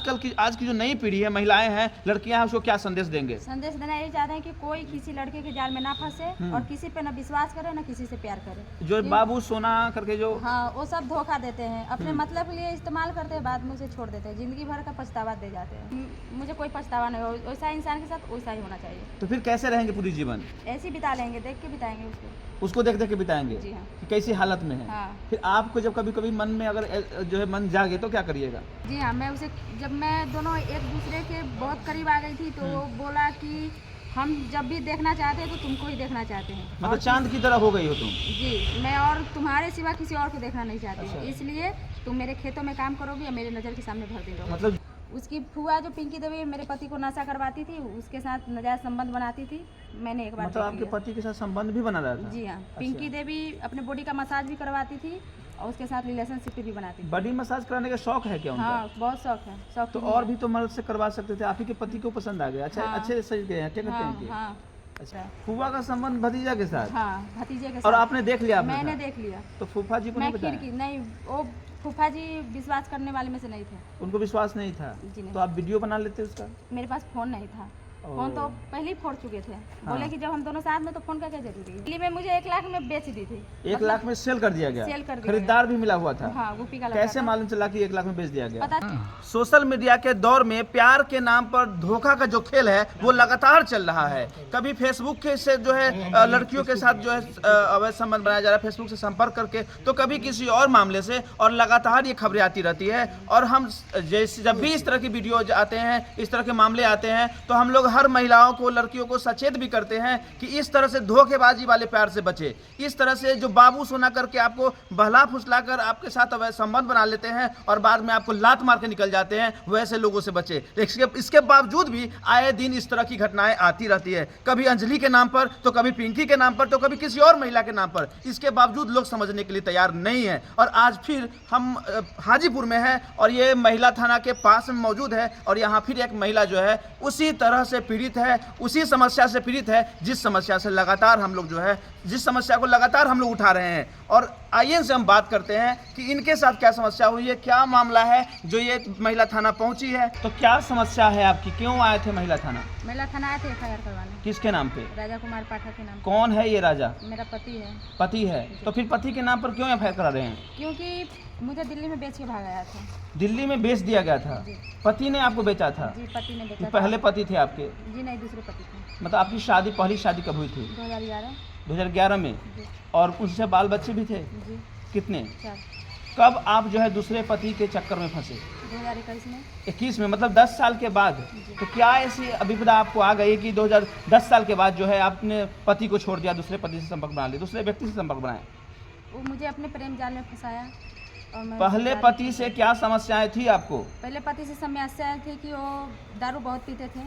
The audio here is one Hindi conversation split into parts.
आज की जो नई पीढ़ी है, महिलाएं हैं, लड़कियां हैं, उसको क्या संदेश देंगे? संदेश देना यही चाहते हैं कि कोई किसी लड़के के जाल में ना फंसे और किसी पे ना विश्वास करे, ना किसी से प्यार करे। जो बाबू सोना करके जो हाँ, वो सब धोखा देते हैं, अपने मतलब के लिए इस्तेमाल करते हैं, बाद में उसे छोड़ देते हैं, जिंदगी भर का पछतावा दे जाते हैं। मुझे कोई पछतावा नहीं हो, वैसा इंसान के साथ वैसा ही होना चाहिए। तो फिर कैसे रहेंगे पूरी जीवन? ऐसे ही बिता लेंगे, देख के बिताएंगे उसको देख देख के बिताएंगे। जी हाँ। कि कैसी हालत में है। हाँ। फिर आपको जब कभी कभी मन में अगर जो है मन जागे तो क्या करिएगा? जी हाँ, मैं उसे जब मैं दोनों एक दूसरे के बहुत करीब आ गई थी तो वो बोला कि हम जब भी देखना चाहते हैं तो तुमको ही देखना चाहते हैं। मतलब चांद की तरह हो गई हो तुम? जी, मैं और तुम्हारे सिवा किसी और को देखना नहीं चाहती। अच्छा। इसलिए तुम मेरे खेतों में काम करोगी या मेरे नज़र के सामने भर दे। मतलब उसकी फुआ जो पिंकी देवी मेरे पति को नशा करवाती थी, उसके साथ नाजायज संबंध बनाती थी। मैंने एक बार मतलब आपके पति के साथ संबंध भी बना रहा था? जी हाँ। पिंकी देवी अपने बॉडी का मसाज भी करवाती थी और उसके साथ रिलेशनशिप भी बनाती थी। बॉडी मसाज कराने का शौक है क्या उनका? हाँ, बहुत शौक है। शौक तो और भी तो मर्द से करवा सकते थे, आप ही के पति को पसंद आ गया। अच्छा, हाँ। अच्छे सज गए हैं, क्या करते हैं कि? हाँ, अच्छा, फूफा का संबंध भतीजा के साथ? हाँ, भतीजे के और साथ। आपने देख लिया? मैंने देख लिया। तो फूफा जी को मैं नहीं बताया? खिड़की नहीं, वो फूफा जी विश्वास करने वाले में से नहीं थे। उनको विश्वास नहीं था? जी नहीं। तो आप वीडियो बना लेते उसका? मेरे पास फोन नहीं था। फोन तो पहले ही फोड़ चुके थे। बोले कि जब हम दोनों साथ में तो फोन का क्या जरूरी है। दिल्ली में मुझे 1 लाख में बेच दी थी। 1 लाख में सेल कर दिया गया? सेल कर दिया खरीदार भी मिला हुआ था? हाँ, गुप्पी का लड़का कैसे था। मालूम चला कि 1 लाख में बेच दिया गया? पता सोशल मीडिया के दौर में प्यार के नाम पर धोखा का जो खेल है वो लगातार चल रहा है। कभी फेसबुक के से जो है लड़कियों के साथ जो है अवैध संबंध बनाया जा रहा है, फेसबुक से संपर्क करके, तो कभी किसी और मामले से, और लगातार ये खबरें आती रहती है। और हम जैसे जब भी इस तरह की वीडियो आते हैं, इस तरह के मामले आते हैं, तो हम लोग हर महिलाओं को, लड़कियों को सचेत भी करते हैं कि इस तरह से धोखेबाजी वाले प्यार से बचे। इस तरह से जो बाबू सोना करके आपको बहला फुसला कर आपके साथ अवैध संबंध बना लेते हैं और बाद में आपको लात मार के निकल जाते हैं, वैसे लोगों से बचे। इसके बावजूद भी आए दिन इस तरह की घटनाएं आती रहती है, कभी अंजलि के नाम पर, तो कभी पिंकी के नाम पर, तो कभी किसी और महिला के नाम पर। इसके बावजूद लोग समझने के लिए तैयार नहीं है। और आज फिर हम हाजीपुर में हैं और ये महिला थाना के पास में मौजूद है, और यहाँ फिर एक महिला जो है उसी तरह से पीड़ित है, उसी समस्या से पीड़ित है जिस समस्या से लगातार हम लोग जो है, जिस समस्या को लगातार हम लोग उठा रहे हैं। और आइए इनसे हम बात करते हैं कि इनके साथ क्या समस्या हुई है, क्या मामला है जो ये महिला थाना पहुंची है। तो क्या समस्या है आपकी, क्यों आए थे महिला थाना? महिला थाना आए थे FIR करवाने। किसके नाम पे? राजा कुमार पाठक के नाम। कौन है ये राजा? मेरा पति है। पति है? तो फिर पति के नाम पर क्यों FIR करा रहे हैं? क्योंकि मुझे दिल्ली में बेच के भाग आया था। दिल्ली में बेच दिया गया था? पति ने आपको बेचा था? जी, पति ने बेचा था। पहले पति थे आपके? जी नहीं, दूसरे पति थे। मतलब आपकी शादी, पहली शादी कब हुई थी? 2011 में। जी। और उनसे बाल बच्चे भी थे? जी, कितने? 4। कब आप जो है दूसरे पति के चक्कर में फंसे? 2021 में। 21 में, मतलब 10 साल के बाद। तो क्या ऐसी अभिपदा आपको आ गई कि 2010 साल के बाद जो है आपने पति को छोड़ दिया, दूसरे पति से संपर्क बना लिया, दूसरे व्यक्ति से संपर्क बनाया? वो मुझे अपने प्रेम जाल में फंसाया। और मैं पहले पति से क्या समस्याएं थी आपको? पहले पति से समस्याएं थी कि वो दारू बहुत पीते थे।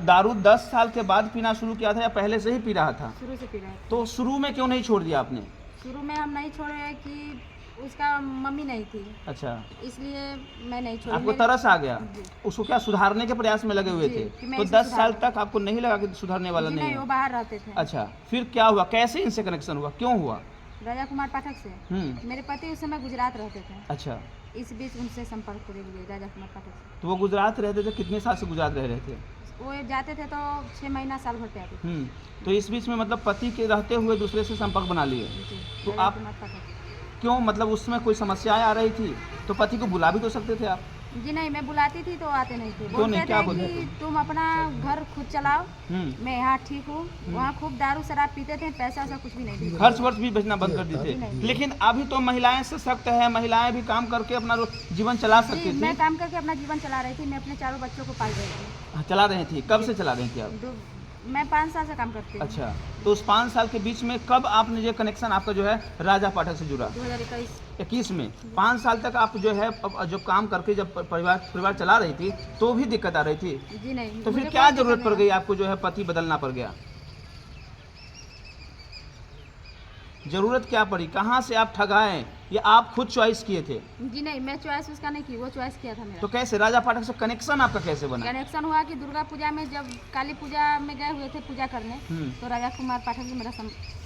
दारू 10 साल के बाद पीना शुरू किया था या पहले से ही पी रहा था? शुरू से पी रहे थे। तो शुरू में क्यों नहीं छोड़ दिया आपने? शुरू में हम नहीं छोड़े कि उसका मम्मी नहीं थी। अच्छा, इसलिए मैं नहीं छोड़ी। आपको तरस आ गया, उसको क्या सुधारने के प्रयास में लगे हुए थे? तो 10 साल तक आपको नहीं लगा कि सुधारने वाला नहीं है? वो बाहर रहते थे। अच्छा, फिर क्या हुआ, कैसे इनसे कनेक्शन हुआ, क्यों हुआ? राजा कुमार पाठक से। मेरे पति उस समय गुजरात रहते थे। अच्छा, इस बीच उनसे संपर्क कर लिए राजा कुमार पाठक से। तो वो गुजरात रहते थे, कितने साल से गुजरात रह रहे थे? वो जाते थे तो 6 महीना साल भर पे आते थे। तो इस बीच में मतलब पति के रहते हुए दूसरे से संपर्क बना लिए? तो आप क्यों, मतलब उसमें कोई समस्याएं आ रही थी तो पति को बुला भी तो सकते थे आप? जी नहीं, मैं बुलाती थी तो आते नहीं थे। क्यों नहीं, क्या बोलते थे कि तुम अपना घर खुद चलाओ, मैं यहाँ ठीक हूँ। वहाँ खूब दारू शराब पीते थे, पैसा वैसा कुछ भी नहीं देते। खर्च वर्च भी बेचना बंद कर दी थे। लेकिन अभी तो महिलाएं सशक्त है, महिलाएं भी काम करके अपना जीवन चला सकती थी। मैं काम करके अपना जीवन चला रही थी। मैं अपने 4 बच्चों को पाल रही थी। चला रही थी? कब से चला रही थी आप? मैं 5 साल से काम करती हूँ। अच्छा, तो उस 5 साल के बीच में कब आपने ये कनेक्शन आपका जो है राजा पाठक से जुड़ा? 2021 में। 5 साल तक आप जो है जब काम करके जब परिवार चला रही थी तो भी दिक्कत आ रही थी? जी नहीं। तो फिर क्या जरूरत पड़ गई आपको जो है पति बदलना पड़ गया? जरूरत क्या पड़ी, कहाँ से आप ठगाए, ये आप खुद चॉइस किए थे? जी नहीं, मैं चॉइस उसका नहीं की, वो चॉइस किया था मेरा। तो कैसे राजा पाठक से कनेक्शन आपका कैसे बना? कनेक्शन हुआ कि दुर्गा पूजा में जब काली पूजा में गए हुए थे पूजा करने, तो राजा कुमार पाठक से मेरा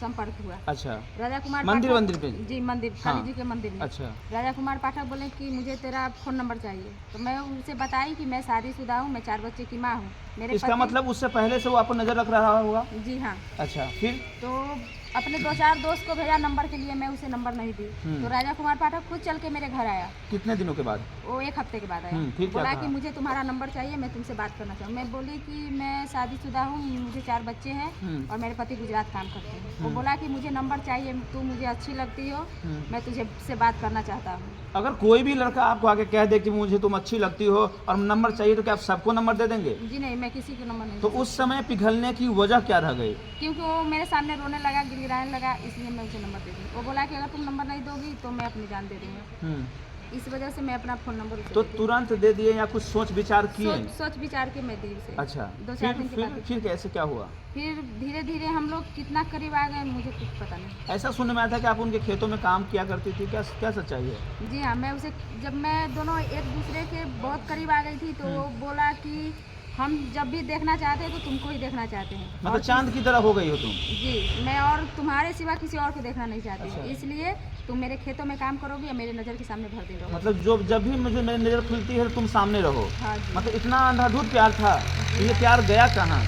संपर्क हुआ। अच्छा, राजा कुमार मंदिर पाठक- मंदिर पे? जी मंदिर, हाँ। काली जी के मंदिर में। अच्छा, राजा कुमार पाठक बोले कि मुझे तेरा फ़ोन नंबर चाहिए, तो मैं उनसे बताई कि मैं शादीशुदा हूँ, मैं 4 बच्चे की माँ हूँ। मेरे इसका पति- मतलब उससे पहले से वो आपको नजर रख रहा होगा? जी हाँ। अच्छा, फिर? तो अपने 2-4 दोस्त को भेजा नंबर के लिए, मैं उसे नंबर नहीं दी। तो राजा कुमार पाठक खुद चल के मेरे घर आया। कितने दिनों के बाद? वो 1 हफ्ते के बाद आया। फिर क्या बोला कहा? कि मुझे तुम्हारा नंबर चाहिए, मैं तुमसे बात करना चाहूँ। मैं बोली कि मैं शादीशुदा हूँ, मुझे 4 बच्चे हैं और मेरे पति गुजरात काम करते हैं। वो बोला कि मुझे नंबर चाहिए, तू मुझे अच्छी लगती हो, मैं तुझे से बात करना चाहता हूँ। अगर कोई भी लड़का आपको आके कह दे कि मुझे तुम अच्छी लगती हो और नंबर चाहिए, तो क्या आप सबको नंबर दे देंगे? जी नहीं, मैं किसी को नंबर नहीं तो दूँगी। उस समय पिघलने की वजह क्या रह गई? क्योंकि वो मेरे सामने रोने लगा, गिड़गिड़ाने लगा, इसलिए मैं उसे नंबर दे दी। वो बोला कि अगर तुम नंबर नहीं दोगी तो मैं अपनी जान दे दूँगा। इस वजह से मैं अपना फ़ोन नंबर उसे तो दे दी। तुरंत दे दिए या कुछ सोच विचार किए? सोच विचार के मैं दी उसे। अच्छा, 2-4 दिन के बाद फिर कैसे क्या हुआ? फिर धीरे धीरे हम लोग कितना करीब आ गए, मुझे कुछ पता नहीं। ऐसा सुनने में आया था कि आप उनके खेतों में काम किया करती थी, क्या क्या सच्चाई है? जी हाँ, मैं उसे जब मैं दोनों एक दूसरे के बहुत करीब आ गई थी, तो वो बोला कि हम जब भी देखना चाहते हैं तो तुमको ही देखना चाहते हैं। मतलब और चांद की तरह हो गई हो तुम? जी, मैं और तुम्हारे सिवा किसी और को देखना नहीं चाहती। अच्छा। इसलिए तुम मेरे खेतों में काम करोगी या मेरे नज़र के सामने भर दे रहो। मतलब जब भी मुझे मेरी नज़र खुलती है तुम सामने रहो? हाँ जी। मतलब इतना अंधाधुंध प्यार था, तो ये प्यार गया कहाँ?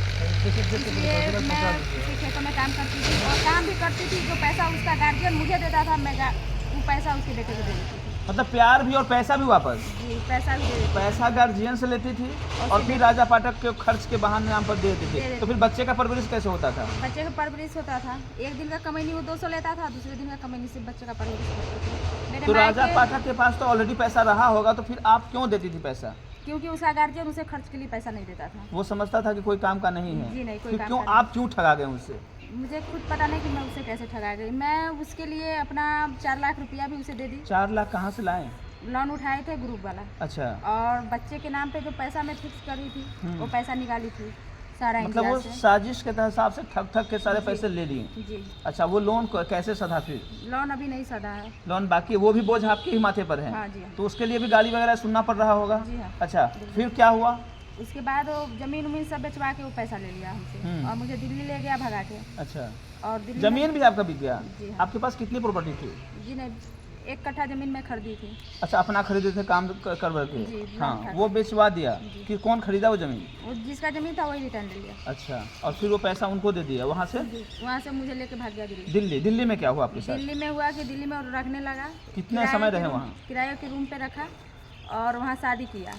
इसलिए मैं उसके खेतों में काम करती थी और काम भी करती थी। जो पैसा उसका गार्जियन मुझे देता था, मैं वो पैसा उसके बेटे को दे देती थी। मतलब प्यार भी और पैसा भी वापस? जी, पैसा भी दे देती थी। पैसा गार्जियन से लेती थी और फिर राजा पाठक के खर्च के बहाने नाम पर दे देती थी। तो फिर बच्चे का परवरिश कैसे होता था? बच्चे का परवरिश होता था, एक दिन का कमाई वो 200 लेता था, दूसरे दिन का कमाई से बच्चे का परवरिश करते थे। मेरे तो राजा मायके- पाठक के पास तो ऑलरेडी पैसा रहा होगा, तो फिर आप क्यों देती थी पैसा? क्योंकि उसका गार्जियन उसे खर्च के लिए पैसा नहीं देता था। वो समझता था कि कोई काम का नहीं है? जी नहीं, कोई फिर काम क्यों का आप क्यों ठगा गए उससे? मुझे खुद पता नहीं कि मैं उसे कैसे ठगा गई। मैं उसके लिए अपना 4 लाख रुपया भी उसे दे दी। 4 लाख कहाँ से लाए? लोन उठाए थे ग्रुप वाला, अच्छा, और बच्चे के नाम पे जो पैसा मैं फिक्स करी थी, वो पैसा निकाली थी सारा मतलब वो इंडिया से। साजिश के हिसाब से ठग के सारे पैसे ले लिए? जी, अच्छा, वो लोन कैसे सधा फिर? लोन अभी नहीं सधा है। लोन बाकी है, वो भी बोझ आपके ही माथे पर है? हाँ जी, हाँ। तो उसके लिए भी गाली वगैरह सुनना पड़ रहा होगा? जी हाँ। अच्छा, फिर क्या हुआ? उसके बाद वो जमीन उमीन सब बेचवा के वो पैसा ले लिया हमसे और मुझे दिल्ली ले गया भगा के। अच्छा, और दिल्ली जमीन भी आपका बिक गया? जी हाँ। आपके पास कितनी प्रॉपर्टी थी? जी नहीं, 1 कट्ठा जमीन मैं खरीदी थी। अच्छा, अपना खरीदे थे काम करवा के? जी, हाँ, खरीदा। वो बेचवा दिया? कि कौन खरीदा वो जमीन? वो जिसका जमीन था वही रिटर्न ले लिया। अच्छा, और फिर वो पैसा उनको दे दिया वहाँ से? वहाँ से मुझे लेके भाग गया दिल्ली। दिल्ली में क्या हुआ आपके साथ? दिल्ली में हुआ कि दिल्ली में वो रखने लगा। कितने समय रहे वहाँ? किराए के रूम पे रखा और वहाँ शादी किया,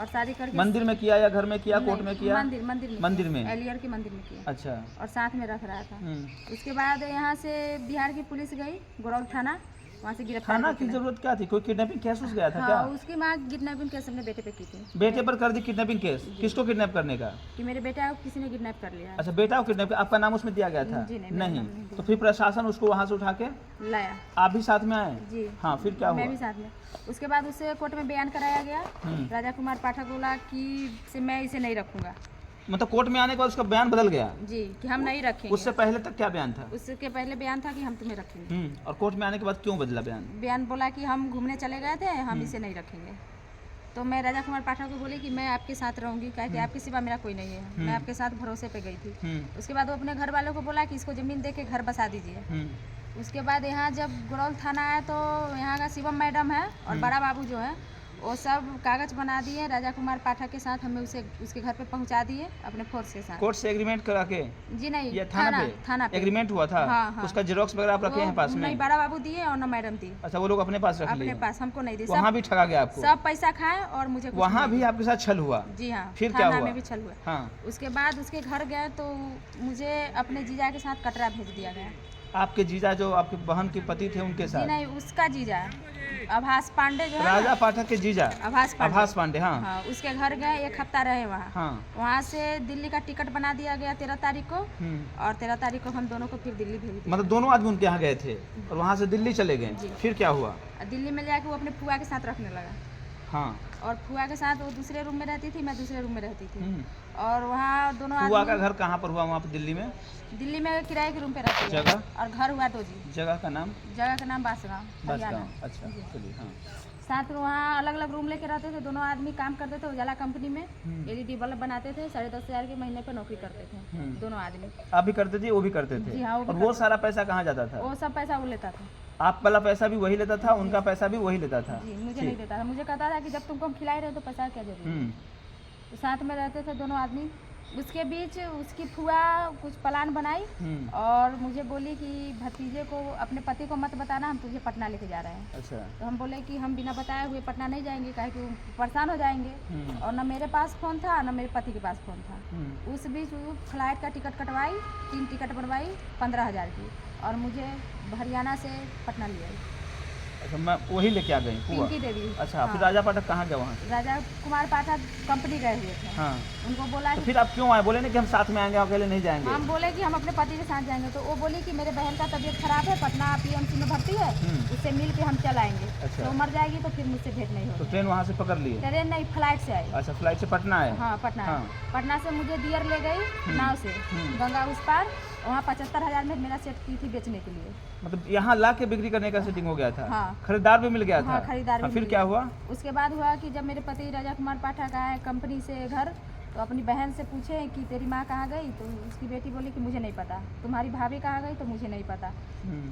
और शादी करके मंदिर में किया या घर में किया, कोर्ट में किया? मंदिर में? एलियर के मंदिर में किया। अच्छा, और साथ में रख रहा था। उसके बाद यहाँ से बिहार की पुलिस गई, गोरौल थाना, वहाँ से गिरफ्तार थाना करके की जरूरत क्या थी? कोई किडनैपिंग केस उस गया था हाँ, क्या? उसकी माँ किडनैपिंग केस अपने बेटे पे की थी। बेटे पर कर दी किडनैपिंग केस? किसको किडनैप करने का? कि मेरे बेटा को किसी ने किडनैप कर लिया है। अच्छा, बेटा को किडनैप, आपका नाम उसमें दिया गया था? जी नहीं, मेरा नाम नहीं दिया। तो फिर प्रशासन उसको वहाँ से उठा के लाया। आप भी साथ में आए? जी हाँ, फिर क्या मैं हुआ? भी साथ में। उसके बाद उसे कोर्ट में बयान कराया गया। राजा कुमार पाठक बोला कि से मैं इसे नहीं रखूंगा। मतलब कोर्ट में आने के बाद उसका बयान बदल गया? जी, कि हम नहीं रखेंगे। उससे पहले तक क्या बयान था? उसके पहले बयान था कि हम तुम्हें रखेंगे। और कोर्ट में आने के बाद क्यों बदला बयान? बयान बोला कि हम घूमने चले गए थे, हम इसे नहीं रखेंगे। तो मैं राजा कुमार पाठक को बोली कि मैं आपके साथ रहूंगी, क्या कि आपके सिवा मेरा कोई नहीं है। मैं आपके साथ भरोसे पे गई थी। उसके बाद वो अपने घर वालों को बोला कि इसको जमीन दे के घर बसा दीजिए। उसके बाद यहाँ जब गोरौल थाना आया तो यहाँ का शिवम मैडम है और बड़ा बाबू जो है, वो सब कागज बना दिए राजा कुमार पाठक के साथ, हमें उसे उसके घर पे पहुंचा दिए अपने फोर्स के साथ। कोर्ट से एग्रीमेंट करा के? जी नहीं, ये थाना पे एग्रीमेंट हुआ था? हाँ, हाँ। उसका जेरोक्स वगैरह आप रखे हैं पास में? नहीं, बड़ा बाबू दिए और न मैडम दी। अच्छा, वो लोग अपने पास रख लिए? अपने पास, हमको नहीं दी। वहाँ भी ठगा गया आपको? सब पैसा खाए और मुझे कुछ वहाँ नहीं भी दिया। आपके साथ छल हुआ? जी हाँ, फिर क्या हुआ? में भी छल हुआ। हाँ। उसके बाद उसके घर गए तो मुझे अपने जीजा के साथ कटरा भेज दिया गया। आपके जीजा जो आपके बहन के पति थे उनके जी साथ? नहीं, उसका जीजा आभास पांडे जो है ना, राजा पाठक के जीजा आभास पांडे? हाँ, हाँ, उसके घर गए, 1 हफ्ता रहे वहाँ। हाँ। वहाँ से दिल्ली का टिकट बना दिया गया 13 तारीख को, और 13 तारीख को हम दोनों को फिर दिल्ली भेज दिया। मतलब दोनों आदमी उनके यहाँ गए थे और वहाँ से दिल्ली चले गए? फिर क्या हुआ? दिल्ली में ले आके वो अपने फुआ के साथ रखने लगा। हाँ। और फुआ के साथ वो दूसरे रूम में रहती थी, मैं दूसरे रूम में रहती थी। हम्म। और वहाँ दोनों फुआ का आदमी घर कहाँ पर हुआ वहाँ पर दिल्ली में? दिल्ली में किराए के रूम पे रहती है। जगह? और घर हुआ 2 जी। जगह का नाम? जगह का नाम बांसगांव, हरियाणा। बांसगांव। अच्छा, जी। चलिए। हाँ। साथ में वहाँ अलग अलग रूम लेके रहते थे, दोनों आदमी काम करते थे उजाला कंपनी में। LED बल्ब बनाते थे, 10,500 के महीने पे नौकरी करते थे दोनों आदमी। आप भी करते थे, वो भी करते थे? जी हाँ, वो भी और वो करते सारा पैसा कहाँ जाता था? वो सब पैसा वो लेता था। आप वाला पैसा भी वही लेता था, उनका पैसा भी वही लेता था? जी, मुझे ठीक। नहीं देता था। मुझे कहता था कि जब तुमको हम खिलाए रहे तो पैसा क्या जरूरी है। तो साथ में रहते थे दोनों आदमी। उसके बीच उसकी फुआ कुछ प्लान बनाई और मुझे बोली कि भतीजे को, अपने पति को मत बताना, हम तुझे पटना लेके जा रहे हैं। अच्छा। तो हम बोले कि हम बिना बताए हुए पटना नहीं जाएंगे, काहे कि वो परेशान हो जाएंगे। और न मेरे पास फ़ोन था न मेरे पति के पास फ़ोन था। उस बीच वो फ्लाइट का टिकट कटवाई, 3 टिकट बनवाई 15,000 की, और मुझे हरियाणा से पटना ले आई। अच्छा, मैं वही लेके आ गई फुआ? पिंकी देवी। अच्छा। हाँ। फिर राजा पाठक कहाँ गए वहाँ से? राजा कुमार पाठक कंपनी गए हुए थे। हाँ। उनको बोला तो कि फिर आप क्यों आए? बोले ना कि हम साथ में आएंगे, अकेले नहीं जाएंगे? हम बोले कि हम अपने पति के साथ जाएंगे। तो वो बोली कि मेरे बहन का तबीयत खराब है, पटना PMC में भर्ती है, उससे मिल के हम चल आएंगे। अच्छा। तो मर जाएगी तो फिर मुझसे भेंट नहीं तो होगी। ट्रेन वहाँ से पकड़ लिए? ट्रेन नहीं, फ्लाइट से आई। अच्छा, फ्लाइट से पटना आए? हाँ, पटना हाँ। पटना से मुझे दियर ले गई नाव से गंगा उस पार। वहाँ 75,000 में मेरा सेट की थी बेचने के लिए। मतलब यहाँ ला के बिक्री करने का सेटिंग हो गया था? हाँ। खरीदार भी मिल गया था? हाँ, खरीदार भी फिर मिल क्या गया। हुआ? उसके बाद हुआ कि जब मेरे पति राजा कुमार पाठक आए कंपनी से घर, तो अपनी बहन से पूछे कि तेरी माँ कहाँ गई? तो उसकी बेटी बोली कि मुझे नहीं पता। तुम्हारी भाभी कहाँ गई? तो मुझे नहीं पता।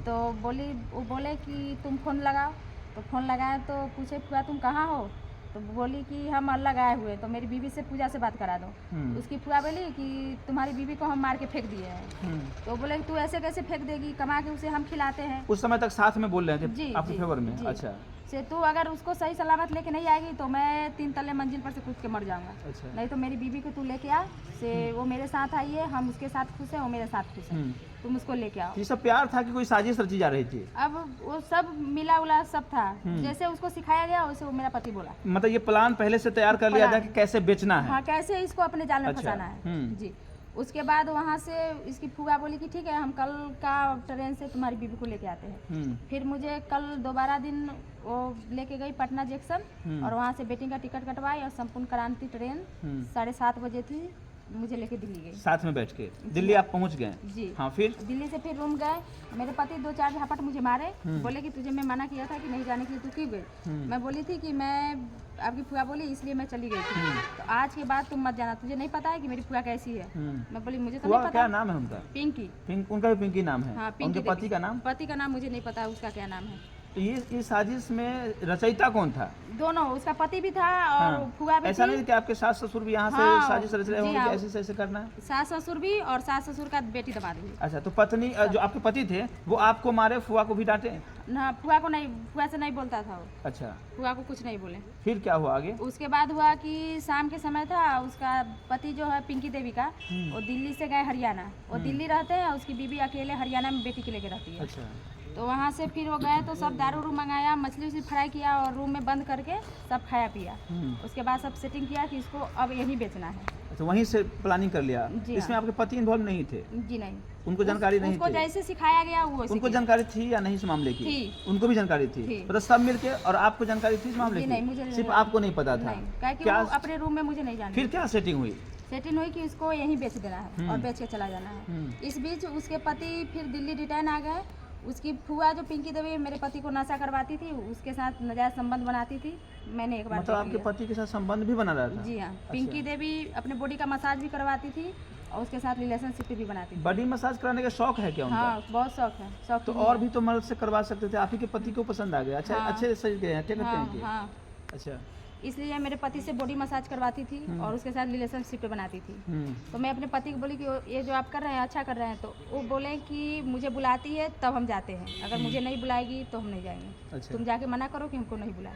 तो वो बोले कि तुम फ़ोन लगाओ। तो फ़ोन लगाए तो पूछे फुआ तुम कहाँ हो? तो बोली कि हम अलग आए हुए। तो मेरी बीवी से पूजा से बात करा दो। उसकी फुआ बोली कि तुम्हारी बीवी को हम मार के फेंक दिए हैं। तो बोले तू ऐसे कैसे फेंक देगी, कमा के उसे हम खिलाते हैं। उस समय तक साथ में बोल रहे थे जी, आपके जी, फेवर में? जी। अच्छा। से तू अगर उसको सही सलामत लेके नहीं आएगी तो मैं 3 तल्ले मंजिल पर से कूद के मर जाऊंगा। अच्छा। नहीं तो मेरी बीवी को तू लेके आ। से वो मेरे साथ आई है, हम उसके साथ खुश हैं, वो मेरे साथ खुश है, तुम उसको लेके आओ। ये सब प्यार था कि कोई साजिश रची जा रही थी? अब वो सब मिला उला सब था, जैसे उसको सिखाया गया वैसे वो मेरा पति बोला। मतलब ये प्लान पहले से तैयार कर लिया था कि कैसे बेचना है? हाँ, कैसे इसको अपने जाल में अच्छा। फंसाना है। जी। उसके बाद वहाँ से इसकी फुआ बोली कि ठीक है हम कल का ट्रेन से तुम्हारी बीवी को लेके आते हैं। फिर मुझे कल दोबारा दिन वो लेके गई पटना जंक्शन और वहाँ से बेटिंग का टिकट कटवाई और संपूर्ण क्रांति ट्रेन 7:30 बजे थी, मुझे लेके दिल्ली गई। साथ में बैठ के दिल्ली आप पहुँच गए? जी। हाँ, फिर? दिल्ली से फिर रूम गए। मेरे पति 2-4 झापट मुझे मारे, बोले कि तुझे मैं मना किया था कि नहीं जाने के लिए, तू क्यों गई? मैं बोली थी कि मैं, आपकी फुआ बोली इसलिए मैं चली गई थी। तो आज के बाद तुम मत जाना, तुझे नहीं पता है कि मेरी फुआ कैसी है? मैं बोली मुझे तो नहीं पता। क्या नाम है उनका? पिंकी। उनका भी पिंकी नाम है? हाँ, उनके पति का नाम? पति का नाम मुझे नहीं पता उसका क्या नाम है। तो ये साजिश में रचयिता कौन था? दोनों, उसका पति भी था और फुआ भी ऐसा थी। नहीं कि आपके सास ससुर भी यहाँ से हाँ, साजिश रच रहे जी होंगे हाँ। कि ऐसे ऐसे करना है? सास ससुर भी और सास ससुर का बेटी दमाद भी। अच्छा, तो पत्नी जो आपके पति थे वो आपको मारे, फुआ को भी डांटे? ना, फुआ को नहीं, फुआ से नहीं बोलता था वो। अच्छा। फुआ को कुछ नहीं बोले। फिर क्या हुआ आगे? उसके बाद हुआ कि शाम के समय था, उसका पति जो है पिंकी देवी का, वो दिल्ली से गए हरियाणा। वो दिल्ली रहते हैं, उसकी बीवी अकेले हरियाणा में बेटी के लेके रहती है। अच्छा। तो वहाँ से फिर वो गए तो सब दारू उरू मंगाया, मछली उछली फ्राई किया और रूम में बंद करके सब खाया पिया। उसके बाद सब सेटिंग किया कि इसको अब यहीं बेचना है। अच्छा, वहीं से प्लानिंग कर लिया? जी इसमें हाँ। आपके पति इन्वॉल्व नहीं थे? जी नहीं, उनको जानकारी नहीं उसको थी? जैसे सिखाया गया वो वैसे उनको किया। जानकारी थी या नहीं इस मामले की? थी। उनको भी जानकारी थी? थी। मतलब सब मिलके, और आपको जानकारी थी इस मामले जी की? नहीं, मुझे सिर्फ आपको नहीं पता था? नहीं, काहे कि क्या वो अपने रूम में मुझे नहीं जानती। फिर क्या सेटिंग हुई? सेटिंग हुई कि इसको यहीं बेच देना है और बेच के चला जाना है। इस बीच उसके पति फिर दिल्ली रिटर्न आ गए। उसकी फुआ जो पिंकी देवी मेरे पति को नशा करवाती थी, उसके साथ नाजायज संबंध बनाती थी। मैंने एक बार मतलब देख आपके लिया। पति के साथ संबंध भी बना रहा था? जी हाँ। पिंकी देवी अपने बॉडी का मसाज भी करवाती थी और उसके साथ रिलेशनशिप भी बनाती थी। बॉडी मसाज कराने का शौक है क्या उनका? हाँ, बहुत शौक है। शौक तो और भी तो मर्द से करवा सकते थे, आप ही के पति को पसंद आ गया। अच्छा, हाँ। अच्छे शरीर के हैं, क्या करते हैं कि? हाँ, अच्छा। इसलिए मेरे पति से बॉडी मसाज करवाती थी और उसके साथ रिलेशनशिप बनाती थी। तो मैं अपने पति को बोली कि ये जो आप कर रहे हैं अच्छा कर रहे हैं। तो वो बोले कि मुझे बुलाती है तब हम जाते हैं, अगर मुझे नहीं बुलाएगी तो हम नहीं जाएंगे। अच्छा। तुम जाके मना करो कि हमको नहीं बुलाए।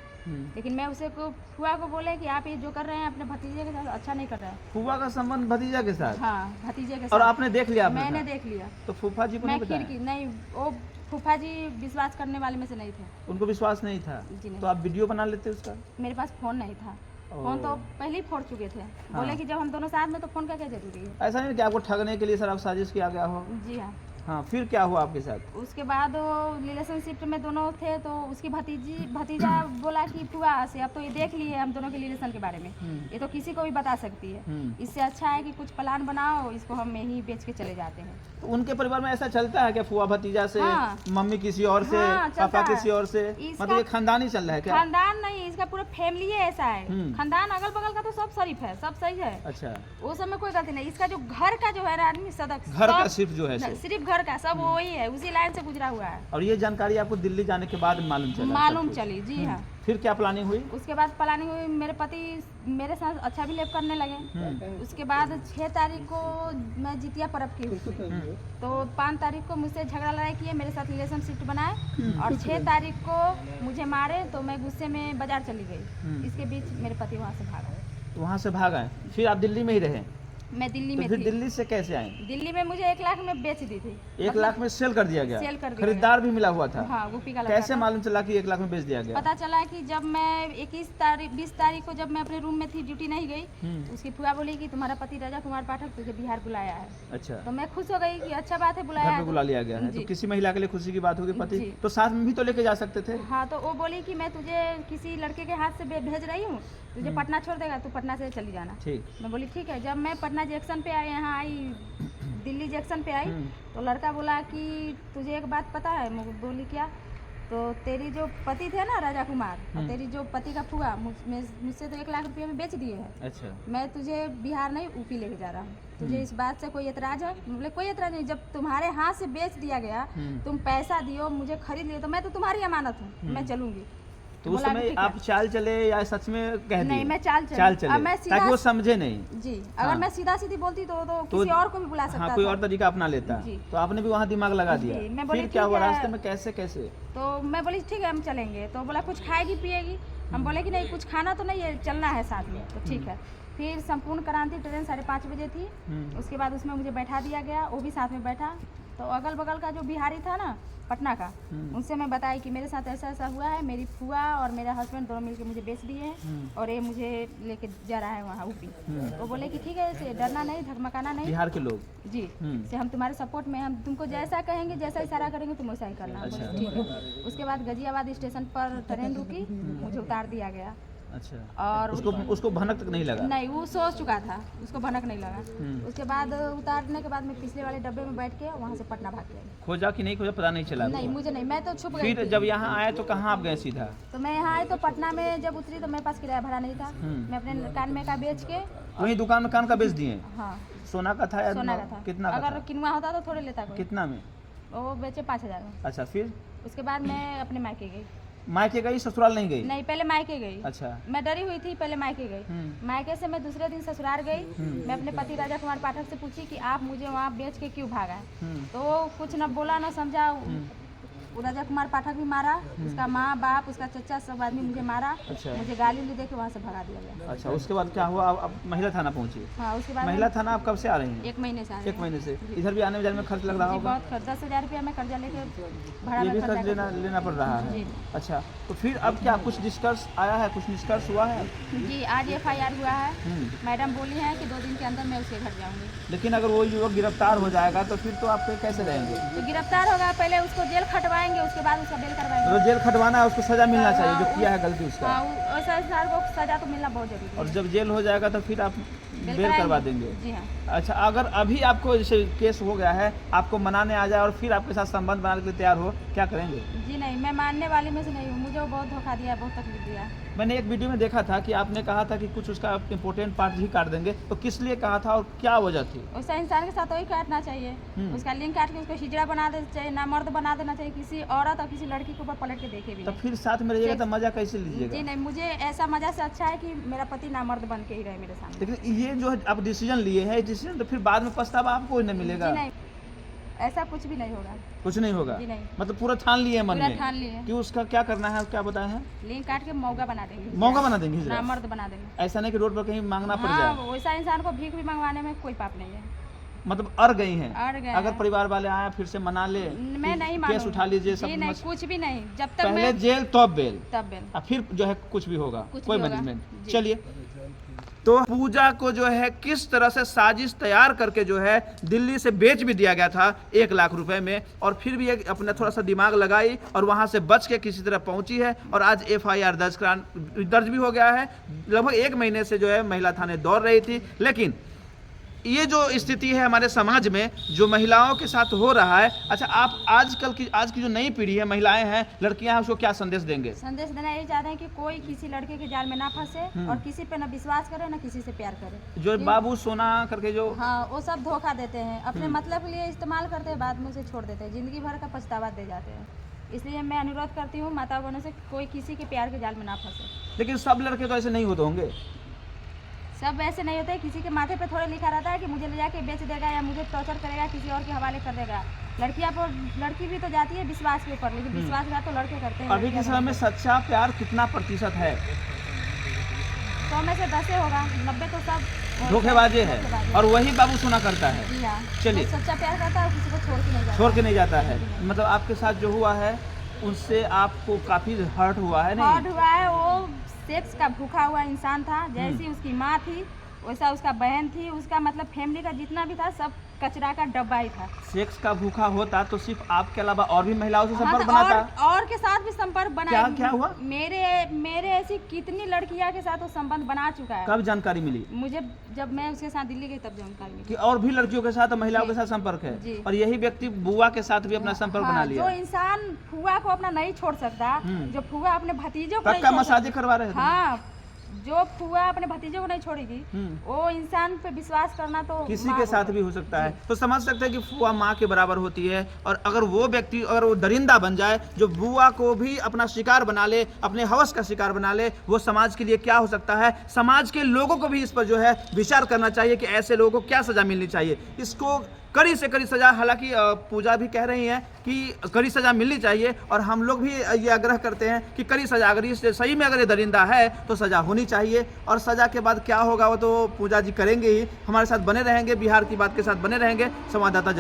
लेकिन मैं उसे फुआ को बोले कि आप ये जो कर रहे हैं अपने भतीजे के साथ अच्छा नहीं कर रहे हैं। फूफा का संबंध भतीजा के साथ? हाँ, भतीजे के और साथ। आपने देख लिया? आपने मैंने कहा? देख लिया। तो फूफा जी को मैं नहीं बताया? खिड़की नहीं, वो फूफा जी विश्वास करने वाले में से नहीं थे। उनको विश्वास नहीं था? जी नहीं। तो आप वीडियो बना लेते उसका? मेरे पास फोन नहीं था। फोन तो पहले ही फोड़ चुके थे। बोले कि जब हम दोनों साथ में तो फोन का क्या जरूरी है। ऐसा नहीं कि आपको ठगने के लिए सर आप साजिश किया गया हो? जी हाँ। हाँ, फिर क्या हुआ आपके साथ? उसके बाद वो रिलेशनशिप में दोनों थे, तो उसकी भतीजा बोला कि फुआ से अब तो ये देख लिए हम दोनों के रिलेशन के बारे में, ये तो किसी को भी बता सकती है, इससे अच्छा है कि कुछ प्लान बनाओ, इसको हम यहीं बेच के चले जाते हैं। तो उनके परिवार में ऐसा चलता है कि फुआ भतीजा से, हाँ। मम्मी किसी और से, हाँ, चलता पापा है। किसी और से, इसका- मतलब ये खानदानी चल रहा है क्या? खानदान नहीं, इसका पूरा फैमिली ऐसा है। खानदान अगल बगल का तो सब शरीफ है, सब सही है, अच्छा, वो सब में कोई गलती नहीं। इसका जो घर का जो है ना आदमी सदस्य, घर का सिर्फ जो है सो। सिर्फ घर का सब वही है, उसी लाइन से गुजरा हुआ है। और ये जानकारी आपको दिल्ली जाने के बाद मालूम चला? मालूम सब कुछ? चली, जी हाँ। फिर क्या प्लानिंग हुई? उसके बाद प्लानिंग हुई, मेरे पति मेरे साथ अच्छा बिहेव करने लगे। उसके बाद 6 तारीख को मैं जितिया पर्व की हुई, तो 5 तारीख को मुझसे झगड़ा लड़ाई किए, मेरे साथ रिलेशनशिप बनाए, और 6 तारीख को मुझे मारे, तो मैं गुस्से में बाजार चली गई। इसके बीच मेरे पति वहाँ से भाग गए। तो वहाँ से भाग आए, फिर आप दिल्ली में ही रहे? मैं दिल्ली तो में फिर थी। दिल्ली से कैसे आए? दिल्ली में मुझे 1 लाख में बेच दी थी। 1 लाख में सेल कर दिया गया? सेल कर दिया खरीदार भी मिला हुआ था? हाँ, यूपी का लड़का कैसे था। मालूम चला कि 1 लाख में बेच दिया गया? पता चला कि जब मैं 20 तारीख को जब मैं अपने रूम में थी, ड्यूटी नहीं गई, तो उसकी फुआ बोली कि तुम्हारा पति राजा कुमार पाठक तुझे बिहार बुलाया है। अच्छा, तो मैं खुश हो गई कि अच्छा बात है, बुलाया घर है पे तो। बुला लिया गया है, तो जी। किसी महिला के लिए खुशी की बात होगी। पति जी। तो साथ में भी तो लेके जा सकते थे? हाँ, तो वो बोली कि मैं तुझे किसी लड़के के हाथ से भेज रही हूँ, तुझे पटना छोड़ देगा, तू पटना से चली जाना। ठीक। मैं बोली ठीक है। जब मैं पटना जंक्शन पे आई, यहाँ आई, दिल्ली जंक्शन पे आई, तो लड़का बोला कि तुझे एक बात पता है? मैं बोली क्या? तो तेरी जो पति थे ना राजा कुमार, और तेरी जो पति का फुआ मुझसे तो 1 लाख रुपये में बेच दिए हैं। अच्छा, मैं तुझे बिहार नहीं यूपी लेके जा रहा हूँ, तुझे इस बात से कोई एतराज है? बोले कोई एतराज नहीं, जब तुम्हारे हाथ से बेच दिया गया, तुम पैसा दियो, मुझे खरीद लियो, तो मैं तो तुम्हारी अमानत हूँ, मैं चलूंगी। तो उस बोला समय ठीक है। आप चाल चले या सच में कह दिए? नहीं, मैं चाल चाल चली। चले अब मैं ताकि वो समझे नहीं। जी, अगर मैं सीधा सीधी बोलती तो किसी और को भी बुला सकता हाँ, कोई था। और तरीका अपना लेता। जी। तो आपने भी वहाँ दिमाग लगा दिया। जी, मैं बोली फिर क्या ठीक हुआ है। रास्ते में? कैसे कैसे? तो मैं बोली ठीक है हम चलेंगे। तो बोला कुछ खाएगी पिएगी? हम बोले कि नहीं, कुछ खाना तो नहीं है, चलना है साथ में। तो ठीक है। फिर संपूर्ण क्रांति ट्रेन 5:30 बजे थी। उसके बाद उसमें मुझे बैठा दिया गया, वो भी साथ में बैठा। तो अगल बगल का जो बिहारी था ना पटना का, उनसे मैं बताई कि मेरे साथ ऐसा ऐसा हुआ है, मेरी फुआ और मेरा हस्बैंड दोनों मिलके मुझे बेच दिए हैं, और ये मुझे लेके जा रहा है वहाँ यूपी। तो बोले कि ठीक है, ऐसे डरना नहीं, धकमकाना नहीं। बिहार के लोग? जी, से हम तुम्हारे सपोर्ट में, हम तुमको जैसा कहेंगे, जैसा इशारा करेंगे तुम वैसा ही करना। बोले ठीक है। उसके बाद गाजियाबाद स्टेशन पर ट्रेन रुकी, मुझे उतार दिया गया। अच्छा, और उसको भनक तक नहीं लगा? नहीं, वो सोच चुका था, उसको भनक नहीं लगा। उसके बाद उतारने के बाद मैं पिछले वाले डब्बे में बैठ के वहाँ से पटना भाग गई। खोजा कि नहीं खोजा पता नहीं चला? नहीं, मुझे नहीं, मैं तो छुप गई फिर थी। जब यहाँ आए तो कहाँ आप गए सीधा? तो मैं यहाँ आई तो पटना में जब उतरी तो मेरे पास किराया भाड़ा नहीं था। मैं अपने कान में का बेच के, वही दुकान में कान का बेच दिए? हाँ, सोना का था या सोना का था। कितना का अगर था? किनुआ होता तो थोड़े लेता कोई। कितना में? वो बेचे 5,000 में। अच्छा, फिर उसके बाद मैं अपने मायके गई। मायके गई, ससुराल नहीं गई? नहीं, पहले मायके गई। अच्छा, मैं डरी हुई थी, पहले मायके गई। मायके से मैं दूसरे दिन ससुराल गई। मैं अपने पति राजा कुमार पाठक से पूछी कि आप मुझे वहाँ बेच के क्यों भागा? तो वो कुछ न बोला न समझा। वो राजा कुमार पाठक भी मारा, उसका माँ बाप, उसका चचा, सब आदमी मुझे मारा। अच्छा। मुझे गाली उली दे के वहाँ से भगा दिया गया। अच्छा, उसके बाद क्या हुआ? अब महिला थाना पहुँची? हाँ, उसके बाद महिला थाना आप कब से आ रही हैं? 1 महीने से आ रहे 1 हैं। महीने से। इधर भी आने जाने में खर्च लग रहा जी, होगा? बहुत खर्च, 10,000 रुपया मैं कर्जा लेके भाड़ा ये में भी खर्चा खर्च लेना पड़ रहा है? जी। अच्छा, तो फिर अब क्या कुछ निष्कर्ष आया है? कुछ निष्कर्ष हुआ है? जी, आज FIR हुआ है। मैडम बोली है कि 2 दिन के अंदर मैं उसके घर जाऊंगी। लेकिन अगर वो युवक गिरफ्तार हो जाएगा तो फिर तो आप कैसे रहेंगे? तो गिरफ्तार होगा, पहले उसको जेल खटवाएंगे, उसके बाद उसका बेल करवाएंगे। तो जेल खटवाना है, उसको सजा मिलना चाहिए जो किया है गलती उसका। हाँ, वैसा इंसान को सजा तो मिलना बहुत जरूरी है। और जब जेल हो जाएगा तो फिर आप बेल करवा देंगे? जी हाँ। अच्छा, अगर अभी आपको जैसे केस हो गया है, आपको मनाने आ जाए और फिर आपके साथ संबंध बनाने के लिए तैयार हो, क्या करेंगे? जी नहीं, मैं मानने वाली में से नहीं हूँ। मुझे वो बहुत धोखा दिया, बहुत तकलीफ दिया। मैंने एक वीडियो में देखा था कि आपने कहा था कि कुछ उसका इम्पोर्टेंट पार्ट ही काट देंगे, तो किस लिए कहा था और क्या वजह थी? वैसा इंसान के साथ वही काटना चाहिए। उसका लिंक काट के उसको हिजड़ा बना देना चाहिए, ना मर्द बना देना चाहिए। किसी औरत और किसी लड़की के ऊपर पलट के देखे भी तो नहीं। फिर साथ में रहिएगा तो मजा कैसे जी लीजिएगा? नहीं, मुझे ऐसा मजा से अच्छा है कि मेरा पति ना मर्द बन के ही रहे मेरे सामने। लेकिन ये जो आप डिसीजन लिए हैं, डिसीजन तो फिर बाद में पछतावा आपको ही नहीं मिलेगा? जी नहीं, ऐसा कुछ भी नहीं होगा। कुछ नहीं होगा? जी नहीं। मतलब पूरा ठान लिए मन पूरा में ठान लिए। कि उसका क्या करना है, क्या बताया है? लिंक काट के मौका बना देंगे, मौका बना देंगे ना हिजड़ा? मर्द बना देंगे। ऐसा नहीं कि रोड पर कहीं मांगना पड़ हाँ, जाए? वैसा इंसान को भीख भी मंगवाने में कोई पाप नहीं है। मतलब अड़ गई हैं? अड़ गए अगर हैं। परिवार वाले आए फिर से मना ले, मैं नहीं केस मानूंगी। उठा लीजिए, सब जी नहीं, कुछ भी नहीं। जब तक पहले मैं जेल तब बेल, तब बेल। और फिर जो है कुछ भी होगा, कुछ कोई भी होगा। मैनेजमेंट। जी। चलिए। तो पूजा को जो है किस तरह से साजिश तैयार करके जो है दिल्ली से बेच भी दिया गया था 1 लाख रुपए में, और फिर भी एक अपना थोड़ा सा दिमाग लगाई और वहां से बच के किसी तरह पहुंची है, और आज FIR दर्ज भी हो गया है। लगभग 1 महीने से जो है महिला थाने दौड़ रही थी, लेकिन ये जो स्थिति है हमारे समाज में जो महिलाओं के साथ हो रहा है, अच्छा आप आज की जो नई पीढ़ी है, महिलाएं हैं, लड़कियां हैं, उसको क्या संदेश देंगे? संदेश देना यही चाहते हैं कि कोई किसी लड़के के जाल में ना फंसे और किसी पे ना विश्वास करे ना किसी से प्यार करे। जो बाबू सोना करके जो हाँ वो सब धोखा देते हैं, अपने मतलब के लिए इस्तेमाल करते हैं, बाद में उसे छोड़ देते हैं, जिंदगी भर का पछतावा दे जाते हैं। इसलिए मैं अनुरोध करती हूँ माता बहनों से, कोई किसी के प्यार के जाल में ना फंसे। लेकिन सब लड़के तो ऐसे नहीं होते होंगे। सब ऐसे नहीं होते, किसी के माथे पे थोड़े लिखा रहता है कि मुझे ले जाके बेच देगा या मुझे टॉर्चर करेगा, किसी और के हवाले कर देगा। लड़की भी तो जाती है विश्वास के ऊपर, लेकिन विश्वासघात तो लड़के करते हैं। अभी के समय में सच्चा प्यार कितना प्रतिशत है? 100 में से 10 होगा, 90 तो सब धोखेबाजी है, और वही बाबू सोना करता है। जी हाँ, चलिए, सच्चा प्यार करता है और किसी को छोड़ के नहीं जाता है। मतलब आपके साथ जो हुआ है उससे आपको काफी हर्ट हुआ है? नहीं हर्ट हुआ है, वो सेक्स का भूखा हुआ इंसान था। जैसी उसकी माँ थी वैसा उसका बहन थी, उसका मतलब फैमिली का जितना भी था सब कचरा का डब्बा ही था। सेक्स का भूखा होता तो सिर्फ आपके अलावा और भी महिलाओं से संपर्क बनाता? और के साथ भी संपर्क बना। क्या हुआ? मेरे ऐसी कितनी लड़कियां के साथ वो संबंध बना चुका है। कब जानकारी मिली? मुझे जब मैं उसके साथ दिल्ली गई तब जानकारी मिली कि और भी लड़कियों के साथ, महिलाओं के साथ संपर्क है, और यही व्यक्ति बुआ के साथ भी अपना संपर्क बना लिया। जो इंसान फुआ को अपना नहीं छोड़ सकता, जो फुआ अपने भतीजों को पक्का मसाजे करवा रहे थे? हाँ, जो फुआ अपने भतीजों को नहीं छोड़ेगी वो इंसान पे विश्वास करना तो किसी के साथ भी हो सकता है। तो समझ सकते हैं कि फुआ माँ के बराबर होती है, और अगर वो व्यक्ति अगर वो दरिंदा बन जाए जो बुआ को भी अपना शिकार बना ले, अपने हवस का शिकार बना ले, वो समाज के लिए क्या हो सकता है। समाज के लोगों को भी इस पर जो है विचार करना चाहिए कि ऐसे लोगों को क्या सजा मिलनी चाहिए। इसको कड़ी से कड़ी सजा, हालांकि पूजा भी कह रही है कि कड़ी सजा मिलनी चाहिए, और हम लोग भी ये आग्रह करते हैं कि कड़ी सजा, अगर इससे सही में अगर ये दरिंदा है तो सजा होनी चाहिए। और सजा के बाद क्या होगा वो तो पूजा जी करेंगे ही। हमारे साथ बने रहेंगे, बिहार की बात के साथ बने रहेंगे। संवाददाता